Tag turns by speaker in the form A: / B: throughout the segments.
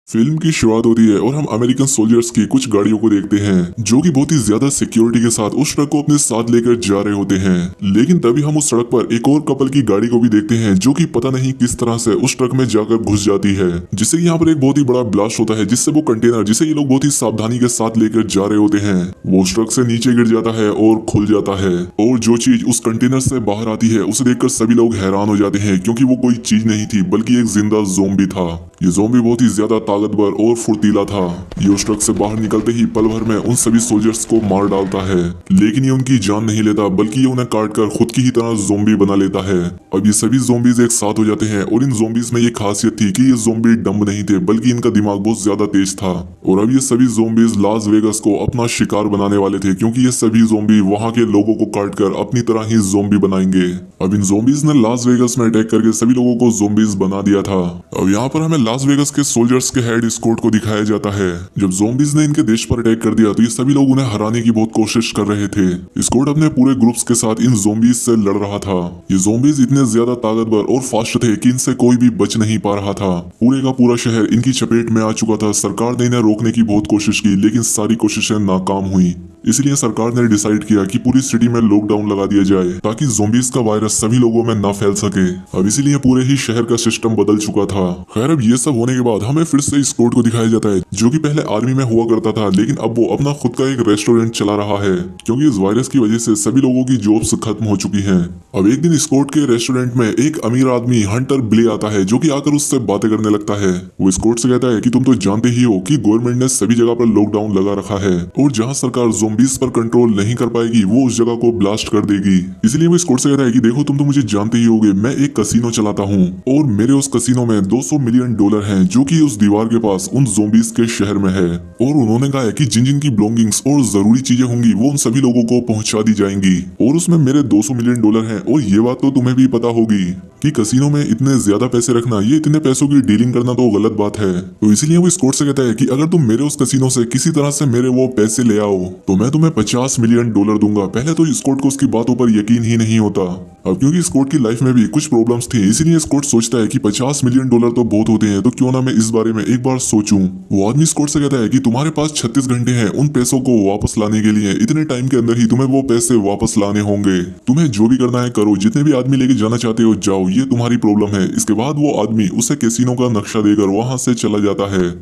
A: Film की शुरुआत होती है और हम अमेरिकन सोल्जर्स की कुछ गाड़ियों को देखते हैं जो कि बहुत ही ज्यादा सिक्योरिटी के साथ उस ट्रक को अपने साथ लेकर जा रहे होते हैं। लेकिन तभी हम उस सड़क पर एक और कपल की गाड़ी को भी देखते हैं जो कि पता नहीं किस तरह से उस ट्रक में जाकर घुस जाती है, जिससे यहाँ पर एक बहुत ही बड़ा ब्लास्ट होता है, जिससे वो कंटेनर जिसे ये लोग बहुत ही सावधानी के साथ लेकर जा रहे होते हैं वो उस ट्रक से नीचे गिर जाता है और खुल जाता है। और जो चीज उस कंटेनर से बाहर आती है उसे देखकर सभी लोग हैरान हो जाते हैं, क्योंकि वो कोई चीज नहीं थी बल्कि एक जिंदा ज़ोंबी था। ये ज़ोंबी बहुत ही ज्यादा ताकतवर और फुर्तीला था। ये उस ट्रक से बाहर निकलते ही पल भर में उन सभी सोल्जर्स को मार डालता है, लेकिन ये उनकी जान नहीं लेता बल्कि ये उन्हें काट कर खुद की ही तरह ज़ोंबी बना लेता है। अब ये सभी ज़ोंबीज एक साथ हो जाते हैं और इन ज़ोंबीज में ये खासियत थी कि ये ज़ोंबी डम्ब नहीं थे बल्कि इनका दिमाग बहुत ज्यादा तेज था। और अब ये सभी ज़ोंबीज लास वेगस को अपना शिकार बनाने वाले थे, क्योंकि ये सभी ज़ोंबी वहाँ के लोगों को काट कर अपनी तरह ही ज़ोंबी बनाएंगे। अब इन ज़ोंबीज ने लास वेगस में अटैक करके सभी लोगों को ज़ोंबीज बना दिया था। अब यहाँ पर हमें लास वेगस के सोल्जर्स के हेड स्क्वाड को दिखाया जाता है। जब ज़ोंबीज ने इनके देश पर अटैक कर दिया तो ये सभी लोग उन्हें हराने की बहुत कोशिश कर रहे थे। स्क्वाड अपने पूरे ग्रुप्स के साथ इन ज़ोंबीज से लड़ रहा था। ये ज़ोंबीज इतने ज्यादा ताकतवर और फास्ट थे कि इनसे कोई भी बच नहीं पा रहा था। पूरे का पूरा शहर इनकी चपेट में आ चुका था। सरकार ने इन्हें रोकने की बहुत कोशिश की, लेकिन सारी कोशिशें नाकाम हुई। इसलिए सरकार ने डिसाइड किया कि पूरी सिटी में लॉकडाउन लगा दिया जाए ताकि ज़ोंबीज का वायरस सभी लोगों में ना फैल सके। अब इसीलिए पूरे ही शहर का सिस्टम बदल चुका था। खैर, अब ये सब होने के बाद हमें फिर से इस कोड को दिखाया जाता है जो कि पहले आर्मी में हुआ करता था, लेकिन अब वो अपना खुद का एक रेस्टोरेंट चला रहा है, क्योंकि इस वायरस की वजह से सभी लोगों की जॉब्स खत्म हो चुकी हैं। अब एक दिन स्कॉट के रेस्टोरेंट में एक अमीर आदमी हंटर बिले आता है जो कि आकर उससे बातें करने लगता है। वो स्कॉट से कहता है कि तुम तो जानते ही हो कि गवर्नमेंट ने सभी जगह पर लॉकडाउन लगा रखा है और जहां सरकार ज़ोंबीज पर कंट्रोल नहीं कर पाएगी वो उस जगह को ब्लास्ट कर देगी। इसलिए वो स्कॉट से कहता है कि देखो, तुम तो मुझे जानते ही होगे, मैं एक कसिनो चलाता हूँ और मेरे उस कसिनो में $200 मिलियन हैं जो कि उस दीवार के पास उन ज़ोंबीज के शहर में है। और उन्होंने कहा है कि जिन जिन की बिलोंगिंग्स और जरूरी चीजें होंगी वो उन सभी लोगों को पहुंचा दी जाएंगी, और उसमें मेरे $200 मिलियन हैं। और ये बात तो तुम्हें भी पता होगी कि कसिनो में इतने ज्यादा पैसे रखना, ये इतने पैसों की डीलिंग करना तो गलत बात है। तो इसलिए वो स्कॉट से कहता है कि अगर तुम मेरे उस कसिनो से किसी तरह से मेरे वो पैसे ले आओ तो मैं तुम्हें $50 मिलियन दूंगा। पहले तो स्कॉट को उसकी बातों पर यकीन ही नहीं होता। अब क्योंकि स्कॉट की लाइफ में भी कुछ प्रॉब्लम्स थी, इसीलिए स्कॉट सोचता है कि $50 मिलियन तो बहुत होते हैं, तो क्यों ना मैं इस बारे में एक बार सोचूं। वो आदमी स्कॉट से कहता है कि तुम्हारे पास 36 घंटे हैं उन पैसों को वापस लाने के लिए। इतने टाइम के अंदर ही तुम्हें वो पैसे वापस लाने होंगे। तुम्हें जो भी करना है करो, जितने भी आदमी लेके जाना चाहते हो जाओ, ये तुम्हारी प्रॉब्लम है। इसके बाद वो आदमी उसे कैसीनो का नक्शा देकर वहां से चला जाता है।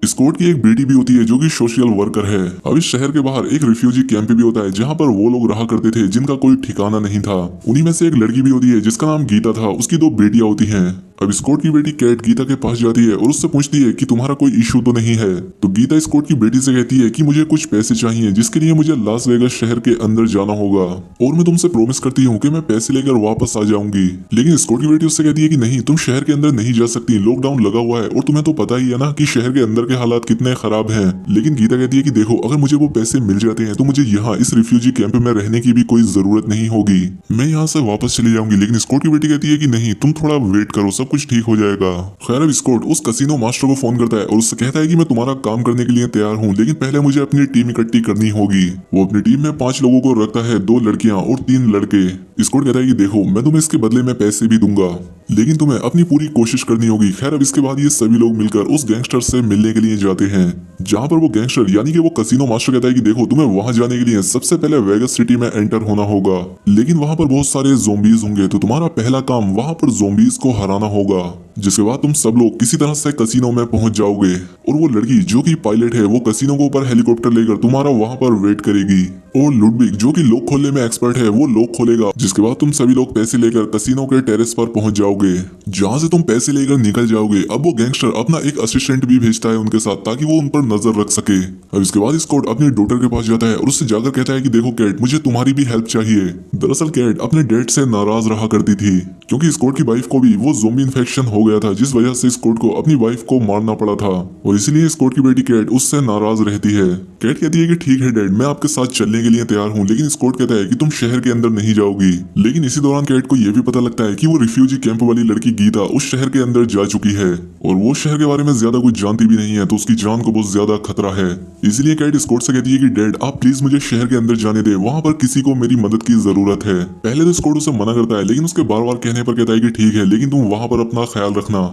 A: स्कॉट की एक बेटी भी होती है जो कि सोशल वर्कर है। अब इस शहर के बाहर एक रिफ्यूजी कैंप भी होता है जहाँ पर वो लोग रहा करते थे जिनका कोई ठिकाना नहीं था। उन्हीं में से एक लड़की भी होती है जिसका नाम गीता था। उसकी 2 बेटियां होती हैं। अब स्कॉट की बेटी कैट गीता के पास जाती है और उससे पूछती है कि तुम्हारा कोई इशू तो नहीं है। तो गीता स्कॉट की बेटी से कहती है कि मुझे कुछ पैसे चाहिए जिसके लिए मुझे लास वेगास शहर के अंदर जाना होगा, और मैं तुमसे प्रॉमिस करती हूँ कि मैं पैसे लेकर वापस आ जाऊंगी। लेकिन स्कॉट की बेटी उससे कहती है कि नहीं, तुम शहर के अंदर नहीं जा सकती, लॉकडाउन लगा हुआ है और तुम्हें तो पता ही है ना कि शहर के अंदर के हालात कितने खराब हैं। लेकिन गीता कहती है कि देखो, अगर मुझे वो पैसे मिल जाते हैं तो मुझे यहाँ इस रिफ्यूजी कैंप में रहने की भी कोई जरूरत नहीं होगी, मैं यहाँ से वापस चली जाऊंगी। लेकिन स्कॉट की बेटी कहती है कि नहीं, तुम थोड़ा वेट करो, सब कुछ ठीक हो जाएगा। खैर, अब स्कॉट उस कसिनो मास्टर को फोन करता है और उससे कहता है कि मैं तुम्हारा काम करने के लिए तैयार हूँ, लेकिन पहले मुझे अपनी टीम इकट्ठी करनी होगी। वो अपनी टीम में 5 लोगों को रखता है, 2 लड़कियां और 3 लड़के। स्कॉट कहता है कि देखो, मैं तुम्हें इसके बदले में पैसे भी दूंगा, लेकिन तुम्हें अपनी पूरी कोशिश करनी होगी। खैर, अब इसके बाद ये सभी लोग मिलकर उस गैंगस्टर से मिलने के लिए जाते हैं, जहाँ पर वो गैंगस्टर यानी कि वो कसिनो मास्टर कहता है कि देखो, तुम्हें वहां जाने के लिए सबसे पहले वेगस सिटी में एंटर होना होगा, लेकिन वहां पर बहुत सारे ज़ोंबीज होंगे, तो तुम्हारा पहला काम वहां पर ज़ोंबीज को हराना होगा। जिसके बाद तुम सब लोग किसी तरह से कसिनो में पहुंच जाओगे, और वो लड़की जो कि पायलट है वो कसिनो के ऊपर हेलीकॉप्टर लेकर तुम्हारा वहां पर वेट करेगी, और लुडविग जो कि लॉक खोलने में एक्सपर्ट है वो लॉक खोलेगा। जिसके बाद तुम सभी लोग पैसे लेकर कसिनो के टेरेस पर पहुंच जाओगे, जहां से तुम पैसे लेकर निकल जाओगे। अब वो गैंगस्टर अपना एक असिस्टेंट भी भेजता है उनके साथ, ताकि वो उन पर नजर रख सके। अब इसके बाद स्कॉट अपनी डॉटर के पास जाता है और उससे जाकर कहता है कि देखो कैट, मुझे तुम्हारी भी हेल्प चाहिए। दरअसल कैट अपने डैड से नाराज रहा करती थी, क्योंकि स्कॉट की वाइफ को भी वो ज़ोंबी इन्फेक्शन हो गया था, जिस वजह से स्कॉट को अपनी वाइफ को मारना पड़ा था, और इसलिए स्कॉट की बेटी कैट उससे नाराज रहती है। कैट कहती है कि ठीक है डैड, मैं आपके साथ चलने के लिए तैयार हूँ, लेकिन स्कॉट कहता है कि तुम शहर के अंदर नहीं जाओगी। लेकिन इसी दौरान कैट को यह भी पता लगता है कि वो रिफ्यूजी कैंप वाली लड़की गीता उस शहर के अंदर जा चुकी है, और वो शहर के बारे में ज्यादा कुछ जानती भी नहीं है, तो उसकी जान को बहुत ज्यादा खतरा है। इसलिए कैट स्कॉट से कहती है कि डैड, आप प्लीज मुझे शहर के अंदर जाने दे, वहां पर किसी को मेरी मदद की जरूरत है। पहले तो स्कॉट उसे मना करता है, लेकिन उसके बार बार कहने पर कहता है कि ठीक है, लेकिन तुम वहां पर अपना ख्याल रखना।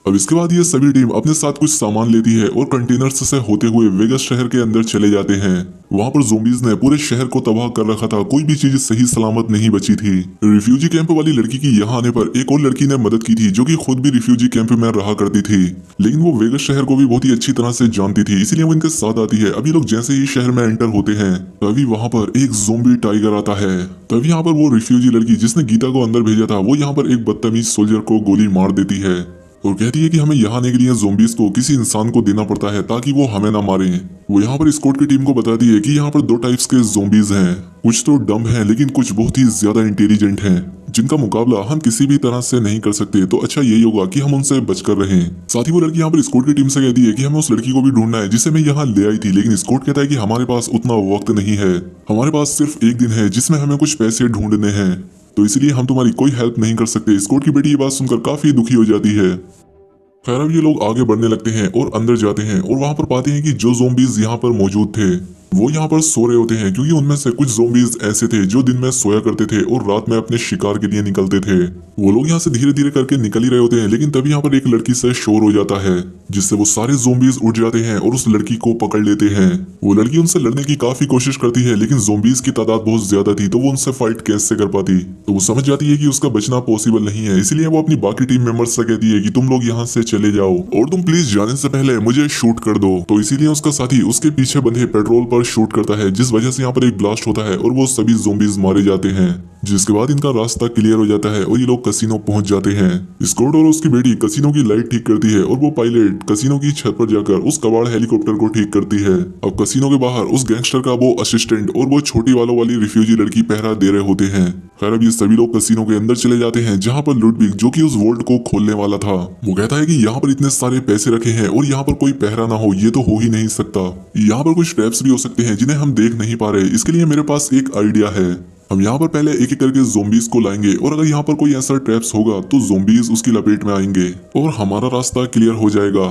A: अब इसके बाद ये सभी टीम अपने साथ कुछ सामान लेती है और कंटेनर्स से होते हुए वेगस शहर के अंदर चले जाते हैं। वहाँ पर ज़ोंबीज ने पूरे शहर को तबाह कर रखा था, कोई भी चीज सही सलामत नहीं बची थी। रिफ्यूजी कैंप वाली लड़की की यहाँ आने पर एक और लड़की ने मदद की थी जो कि खुद भी रिफ्यूजी कैंप में रहा करती थी, लेकिन वो वेगस शहर को भी बहुत ही अच्छी तरह से जानती थी, इसलिए वो इनके साथ आती है। अभी लोग जैसे ही शहर में एंटर होते हैं तभी वहाँ पर एक ज़ोंबी टाइगर आता है। तभी यहाँ पर वो रिफ्यूजी लड़की जिसने गीता को अंदर भेजा था वो यहाँ पर एक बदतमीज सोल्जर को गोली मार देती है और कहती है कि हमें यहाँ आने के लिए ज़ोंबीज को किसी इंसान को देना पड़ता है ताकि वो हमें ना मारे। वो यहाँ पर स्क्वाड की टीम को बताती है कि यहाँ पर दो टाइप्स के ज़ोंबीज हैं, कुछ तो डम हैं लेकिन कुछ बहुत ही ज्यादा इंटेलिजेंट हैं जिनका मुकाबला हम किसी भी तरह से नहीं कर सकते, तो अच्छा यही होगा कि हम उनसे बचकर रहें। साथ ही वो लड़की यहाँ पर स्क्वाड की टीम से कहती है कि हमें उस लड़की को भी ढूंढना है जिसे मैं यहाँ ले आई थी, लेकिन स्क्वाड कहता है कि हमारे पास उतना वक्त नहीं है, हमारे पास सिर्फ एक दिन है जिसमें हमें कुछ पैसे ढूंढने हैं, तो इसलिए हम तुम्हारी कोई हेल्प नहीं कर सकते। स्क्वाड की बेटी ये बात सुनकर काफी दुखी हो जाती है। खैर अब ये लोग आगे बढ़ने लगते हैं और अंदर जाते हैं और वहां पर पाते हैं कि जो ज़ोंबीज यहाँ पर मौजूद थे वो यहाँ पर सो रहे होते हैं, क्योंकि उनमें से कुछ ज़ोंबीज ऐसे थे जो दिन में सोया करते थे और रात में अपने शिकार के लिए निकलते थे। वो लोग यहाँ से धीरे धीरे करके निकल ही रहे होते हैं, लेकिन तभी यहाँ पर एक लड़की से शोर हो जाता है जिससे वो सारे ज़ोंबीज उठ जाते हैं और उस लड़की को पकड़ लेते हैं। वो लड़की उनसे लड़ने की काफी कोशिश करती है, लेकिन ज़ोंबीज की तादाद बहुत ज्यादा थी तो वो उनसे फाइट कैसे कर पाती। तो वो समझ जाती है कि उसका बचना पॉसिबल नहीं है, इसलिए वो अपनी बाकी टीम मेंबर्स से कहती है कि तुम लोग यहाँ से चले जाओ और तुम प्लीज जाने से पहले मुझे शूट कर दो। तो इसीलिए उसका साथी उसके पीछे बंधे पेट्रोल पर शूट करता है, जिस वजह से यहाँ पर एक ब्लास्ट होता है और वो सभी ज़ोंबीज मारे जाते हैं, जिसके बाद इनका रास्ता क्लियर हो जाता है और ये लोग कसिनो पहुंच जाते हैं। स्कॉट और उसकी बेटी कसिनो की लाइट ठीक करती है और वो पायलट कसिनो की छत पर जाकर उस कबाड़ हेलीकॉप्टर को ठीक करती है। अब कसिनो के बाहर उस गैंगस्टर का वो असिस्टेंट और वो छोटी वालों वाली रिफ्यूजी लड़की पहरा दे रहे होते हैं। खैर अब ये सभी लोग कसिनो के अंदर चले जाते हैं जहाँ पर लुडविग जो कि उस वोल्ट को खोलने वाला था वो कहता है कि यहाँ पर इतने सारे पैसे रखे हैं और यहाँ पर कोई पहरा ना हो, ये तो हो ही नहीं सकता। यहाँ पर कुछ ट्रैप्स भी हो सकते हैं जिन्हें हम देख नहीं पा रहे, इसके लिए मेरे पास एक आइडिया है। हम यहाँ पर पहले एक एक करके ज़ोंबीज को लाएंगे और अगर यहाँ पर कोई ऐसा ट्रैप्स होगा तो ज़ोंबीज उसकी लपेट में आएंगे और हमारा रास्ता क्लियर हो जाएगा।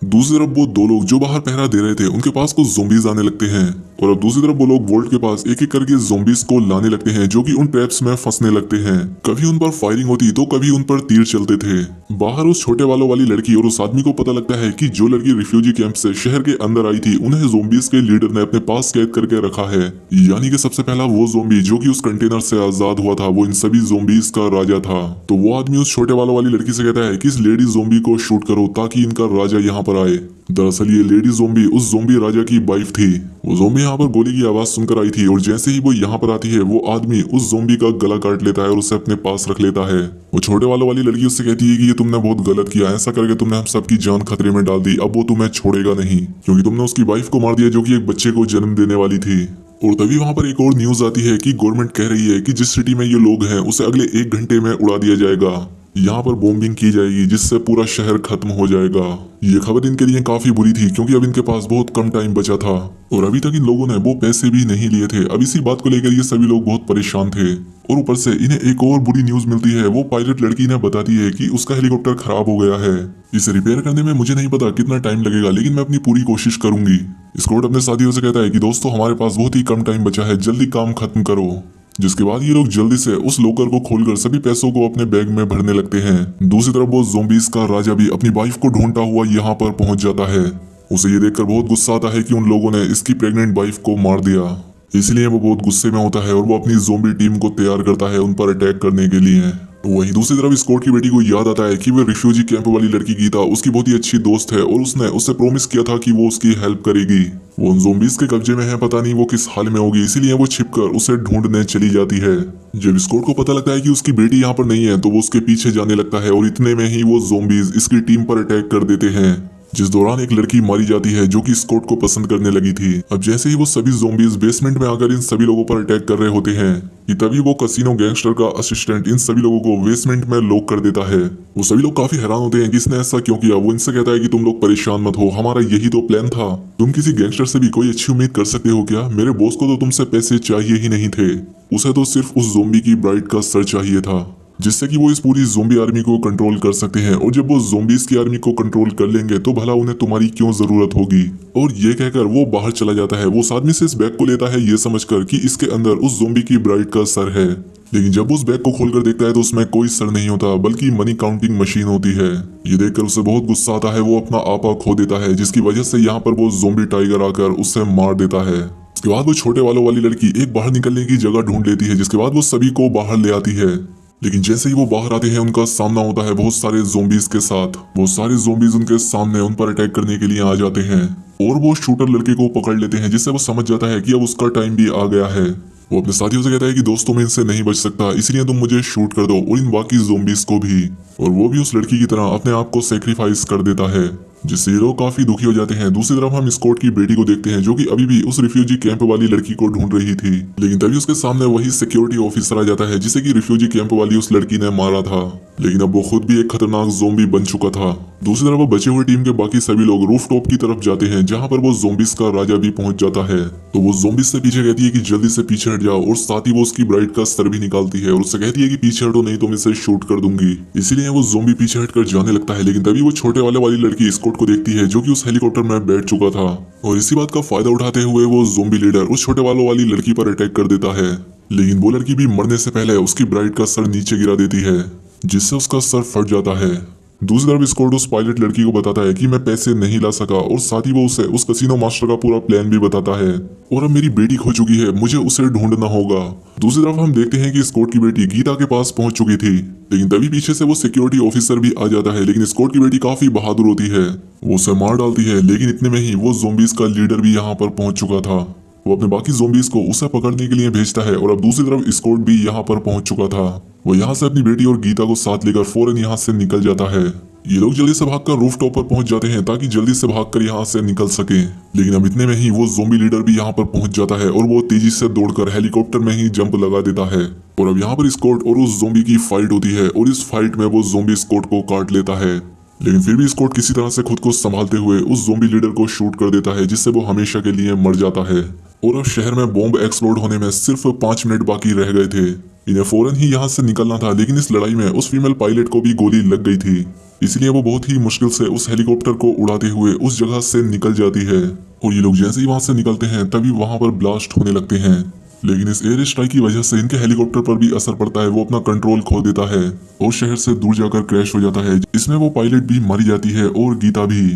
A: दूसरी तरफ वो दो लोग जो बाहर पहरा दे रहे थे उनके पास कुछ ज़ोंबीज आने लगते हैं और अब दूसरी तरफ वो लोग वोल्ट के पास एक एक करके ज़ोंबीज को लाने लगते हैं जो कि उन ट्रैप्स में फंसने लगते हैं। कभी उन पर फायरिंग होती तो कभी उन पर तीर चलते थे। बाहर उस छोटे वालों वाली लड़की और उस आदमी को पता लगता है कि जो लड़की रिफ्यूजी कैंप से शहर के अंदर आई थी उन्हें ज़ोंबीज के लीडर ने अपने पास कैद करके रखा है, यानी कि सबसे पहला वो ज़ोंबी जो कि उस कंटेनर से आजाद हुआ था वो इन सभी ज़ोंबीज का राजा था। तो वो आदमी उस छोटे वालों वाली लड़की से कहता है कि इस लेडी ज़ोंबी को शूट करो ताकि इनका राजा यहाँ पर आए। दरअसल ये लेडी ज़ोंबी उस ज़ोंबी राजा की वाइफ थी। वो ज़ोंबी यहाँ पर गोली की आवाज सुनकर आई थी और जैसे ही वो यहाँ पर आती है वो आदमी उस ज़ोंबी का गला काट लेता है और उसे अपने पास रख लेता है। वो छोटे वालों वाली लड़की उससे कहती है कि ये तुमने बहुत गलत किया, ऐसा करके तुमने हम सबकी जान खतरे में डाल दी, अब वो तुम्हें छोड़ेगा नहीं क्योंकि तुमने उसकी वाइफ को मार दिया जो कि एक बच्चे को जन्म देने वाली थी। और तभी वहाँ पर एक और न्यूज आती है कि गवर्नमेंट कह रही है कि जिस सिटी में ये लोग हैं उसे अगले 1 घंटे में उड़ा दिया जाएगा, यहाँ पर बॉम्बिंग की जाएगी जिससे पूरा शहर खत्म हो जाएगा। ये खबर इनके लिए काफी बुरी थी क्योंकि अब इनके पास बहुत कम टाइम बचा था और अभी तक इन लोगों ने वो पैसे भी नहीं लिए थे। अब इसी बात को लेकर ये सभी लोग बहुत परेशान थे और ऊपर से इन्हें एक और बुरी न्यूज मिलती है। वो पायलट लड़की इन्हें बताती है कि उसका हेलीकॉप्टर खराब हो गया है, इसे रिपेयर करने में मुझे नहीं पता कितना टाइम लगेगा लेकिन मैं अपनी पूरी कोशिश करूंगी। स्कॉट अपने साथियों से कहता है कि दोस्तों हमारे पास बहुत ही कम टाइम बचा है, जल्दी काम खत्म करो। जिसके बाद ये लोग जल्दी से उस लॉकर को खोलकर सभी पैसों को अपने बैग में भरने लगते हैं। दूसरी तरफ वो ज़ोंबीज का राजा भी अपनी वाइफ को ढूंढता हुआ यहाँ पर पहुंच जाता है। उसे ये देखकर बहुत गुस्सा आता है कि उन लोगों ने इसकी प्रेग्नेंट वाइफ को मार दिया, इसलिए वो बहुत गुस्से में होता है और वो अपनी ज़ोंबी टीम को तैयार करता है उन पर अटैक करने के लिए। वहीं दूसरी तरफ स्कॉट की बेटी को याद आता है कि वो रिफ्यूजी कैंप वाली लड़की गीता उसकी बहुत ही अच्छी दोस्त है और उसने उससे प्रॉमिस किया था कि वो उसकी हेल्प करेगी। वो उन ज़ोंबीज के कब्जे में है, पता नहीं वो किस हाल में होगी, इसीलिए वो छिपकर उसे ढूंढने चली जाती है। जब स्कॉट को पता लगता है कि उसकी बेटी यहाँ पर नहीं है तो वो उसके पीछे जाने लगता है और इतने में ही वो ज़ोंबीज इसकी टीम पर अटैक कर देते हैं, जिस दौरान एक लड़की मारी जाती है जो कि स्कॉट को पसंद करने लगी थी। अब जैसे ही वो सभी ज़ोंबीज बेसमेंट में आकर इन सभी लोगों पर अटैक कर रहे होते हैं कि तभी वो कसिनो गैंगस्टर का असिस्टेंट इन सभी लोगों को बेसमेंट में लॉक कर देता है। वो सभी लोग काफी हैरान होते हैं कि इसने ऐसा क्यों किया। वो इनसे कहता है कि तुम लोग परेशान मत हो, हमारा यही तो प्लान था, तुम किसी गैंगस्टर से भी कोई अच्छी उम्मीद कर सकते हो क्या? मेरे बॉस को तो तुमसे पैसे चाहिए ही नहीं थे, उसे तो सिर्फ उस ज़ोंबी की ब्राइड का सर चाहिए था जिससे कि वो इस पूरी ज़ोंबी आर्मी को कंट्रोल कर सकते हैं और जब वो ज़ोंबीज की आर्मी को कंट्रोल कर लेंगे तो भला उन्हें तुम्हारी क्यों जरूरत होगी। और ये कहकर वो बाहर चला जाता है। वो उस आदमी से इस बैग को लेता है ये समझकर कि इसके अंदर उस ज़ोंबी की ब्राइड का सर है। लेकिन जब उस बैग को खोलकर देखता है तो उसमें कोई सर नहीं होता बल्कि मनी काउंटिंग मशीन होती है। ये देखकर उसे बहुत गुस्सा आता है। वो अपना आपा खो देता है जिसकी वजह से यहाँ पर वो ज़ोंबी टाइगर आकर उसे मार देता है। उसके बाद वो छोटे वालों वाली लड़की एक बाहर निकलने की जगह ढूंढ लेती है, जिसके बाद वो सभी को बाहर ले आती है। लेकिन जैसे ही वो बाहर आते हैं उनका सामना होता है बहुत सारे ज़ोंबीज के साथ। बहुत सारे ज़ोंबीज उनके सामने उन पर अटैक करने के लिए आ जाते हैं और वो शूटर लड़के को पकड़ लेते हैं, जिससे वो समझ जाता है कि अब उसका टाइम भी आ गया है। वो अपने साथियों से कहता है कि दोस्तों मैं इनसे नहीं बच सकता, इसलिए तुम मुझे शूट कर दो और इन बाकी ज़ोंबीज को भी। और वो भी उस लड़की की तरह अपने आप को सेक्रीफाइस कर देता है, जिससे ये लोग काफी दुखी हो जाते हैं। दूसरी तरफ हम स्कॉट की बेटी को देखते हैं जो कि अभी भी उस रिफ्यूजी कैंप वाली लड़की को ढूंढ रही थी। लेकिन तभी उसके सामने वही सिक्योरिटी ऑफिसर आ जाता है जिसे कि रिफ्यूजी कैंप वाली उस लड़की ने मारा था। लेकिन अब वो खुद भी एक खतरनाक ज़ोंबी बन चुका था। दूसरी तरफ वो बचे हुए टीम के बाकी सभी लोग रूफ टॉप की तरफ जाते हैं जहाँ पर वो ज़ोंबीज का राजा भी पहुंच जाता है। तो वो ज़ोंबीज से पीछे कहती है कि जल्दी से पीछे हट जाओ और साथ ही वो उसकी ब्राइड का सर भी निकालती है और उससे कहती है कि पीछे हटो नहीं तो मैं इसे शूट कर दूंगी। इसीलिए वो ज़ोंबी पीछे हटकर जाने लगता है। लेकिन तभी वो छोटे वाली लड़की स्कॉट को देखती है जो कि उस हेलीकॉप्टर में बैठ चुका था और इसी बात का फायदा उठाते हुए वो ज़ोंबी लीडर उस छोटे वाली लड़की पर अटैक कर देता है। लेकिन वो लड़की भी मरने से पहले उसकी ब्राइड का सर नीचे गिरा देती है जिससे उसका सर फट जाता है। दूसरी तरफ स्कॉट उस पायलट लड़की को बताता है कि मैं पैसे नहीं ला सका और साथ ही वो उसे उस कसिनो मास्टर का पूरा प्लान भी बताता है और अब मेरी बेटी खो चुकी है, मुझे उसे ढूंढना होगा। दूसरी तरफ हम देखते हैं कि स्कॉट की बेटी गीता के पास पहुंच चुकी थी। लेकिन तभी पीछे से वो सिक्योरिटी ऑफिसर भी आ जाता है। लेकिन स्कॉट की बेटी काफी बहादुर होती है, वो उसे मार डालती है। लेकिन इतने में ही वो ज़ोंबीज का लीडर भी यहाँ पर पहुंच चुका था। वो अपने बाकी ज़ोंबीज को उसे पकड़ने के लिए भेजता है और अब दूसरी तरफ स्कॉट भी यहाँ पर पहुंच चुका था। वो यहाँ से अपनी बेटी और गीता को साथ लेकर फौरन यहाँ से निकल जाता है। ये लोग जल्दी से भागकर रूफ टॉप पर पहुंच जाते हैं ताकि जल्दी से भागकर यहाँ से निकल सके। लेकिन अब इतने में ही वो ज़ोंबी लीडर भी यहाँ पर पहुंच जाता है और वो तेजी से दौड़कर हेलीकॉप्टर में ही जंप लगा देता है। और अब यहाँ पर स्कॉट और उस ज़ोंबी की फाइट होती है और इस फाइट में वो ज़ोंबी स्कॉट को काट लेता है। लेकिन फिर भी स्कॉट किसी तरह से खुद को संभालते हुए उस ज़ोंबी लीडर को शूट कर देता है जिससे वो हमेशा के लिए मर जाता है। और अब शहर में बॉम्ब एक्सप्लोड होने में सिर्फ 5 मिनट बाकी रह गए थे। इन्हें फौरन ही यहाँ से निकलना था, लेकिन इस लड़ाई में उस फीमेल पायलट को भी गोली लग गई थी। इसलिए वो बहुत ही मुश्किल से उस हेलीकॉप्टर को उड़ाते हुए उस जगह से निकल जाती है। और ये लोग जैसे ही वहां से निकलते हैं तभी वहां पर ब्लास्ट होने लगते हैं। लेकिन इस एयर स्ट्राइक की वजह से इनके हेलीकॉप्टर पर भी असर पड़ता है। वो अपना कंट्रोल खो देता है और शहर से दूर जाकर क्रैश हो जाता है। इसमें वो पायलट भी मारी जाती है और गीता भी।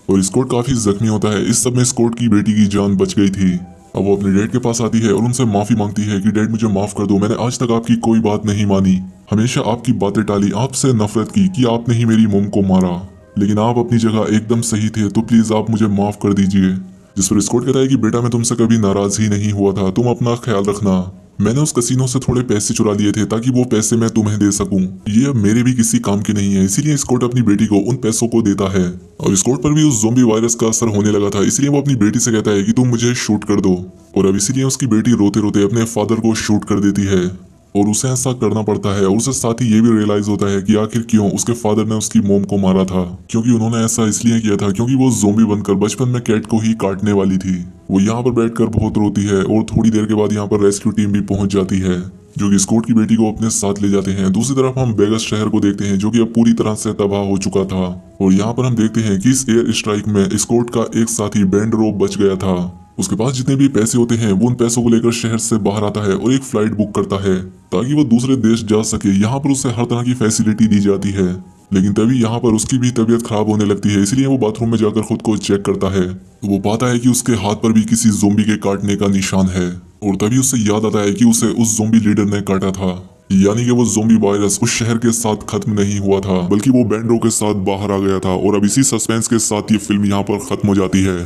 A: और स्कॉट काफी जख्मी होता है। इस सब में स्कॉट की बेटी की जान बच गई थी। अब वो अपने डैड के पास आती है और उनसे माफी मांगती है कि डैड मुझे माफ कर दो, मैंने आज तक आपकी कोई बात नहीं मानी, हमेशा आपकी बातें टाली, आपसे नफरत की कि आपने ही मेरी मॉम को मारा, लेकिन आप अपनी जगह एकदम सही थे, तो प्लीज आप मुझे माफ कर दीजिए। जिस पर स्कॉट कहता है कि बेटा मैं तुमसे कभी नाराज ही नहीं हुआ था, तुम अपना ख्याल रखना, मैंने उस कसीनो से थोड़े पैसे चुरा लिए थे ताकि वो पैसे मैं तुम्हें दे सकूं, ये अब मेरे भी किसी काम के नहीं है। इसीलिए स्कॉट अपनी बेटी को उन पैसों को देता है। और स्कॉट पर भी उस ज़ोंबी वायरस का असर होने लगा था, इसलिए वो अपनी बेटी से कहता है कि तुम मुझे शूट कर दो। और अब इसीलिए उसकी बेटी रोते रोते अपने फादर को शूट कर देती है और उसे ऐसा करना पड़ता है। और उसे साथ ही ये भी रियलाइज होता है कि आखिर क्यों उसके फादर ने उसकी मॉम को मारा था, क्योंकि उन्होंने ऐसा इसलिए किया था क्योंकि वो ज़ोंबी बनकर बचपन में कैट को ही काटने वाली थी। वो यहाँ पर बैठकर बहुत रोती है और थोड़ी देर के बाद यहाँ पर रेस्क्यू टीम भी पहुंच जाती है जो कि स्कॉट की बेटी को अपने साथ ले जाते हैं। दूसरी तरफ हम वेगस शहर को देखते हैं जो कि अब पूरी तरह से तबाह हो चुका था। और यहाँ पर हम देखते हैं कि इस एयर स्ट्राइक में स्कॉट का एक साथी बैंडरो बच गया था। उसके पास जितने भी पैसे होते हैं वो उन पैसों को लेकर शहर से बाहर आता है और एक फ्लाइट बुक करता है ताकि वो दूसरे देश जा सके। यहाँ पर उसे हर तरह की फैसिलिटी दी जाती है। लेकिन तभी यहाँ पर उसकी भी तबीयत खराब होने लगती है, इसलिए वो बाथरूम में जाकर खुद को चेक करता है। तो वो पाता है कि उसके हाथ पर भी किसी ज़ोंबी के काटने का निशान है। और तभी उसे याद आता है कि उसे उस ज़ोंबी लीडर ने काटा था, यानी कि वो ज़ोंबी वायरस उस शहर के साथ खत्म नहीं हुआ था बल्कि वो बैंडरो के साथ बाहर आ गया था। और अब इसी सस्पेंस के साथ ये फिल्म यहाँ पर खत्म हो जाती है।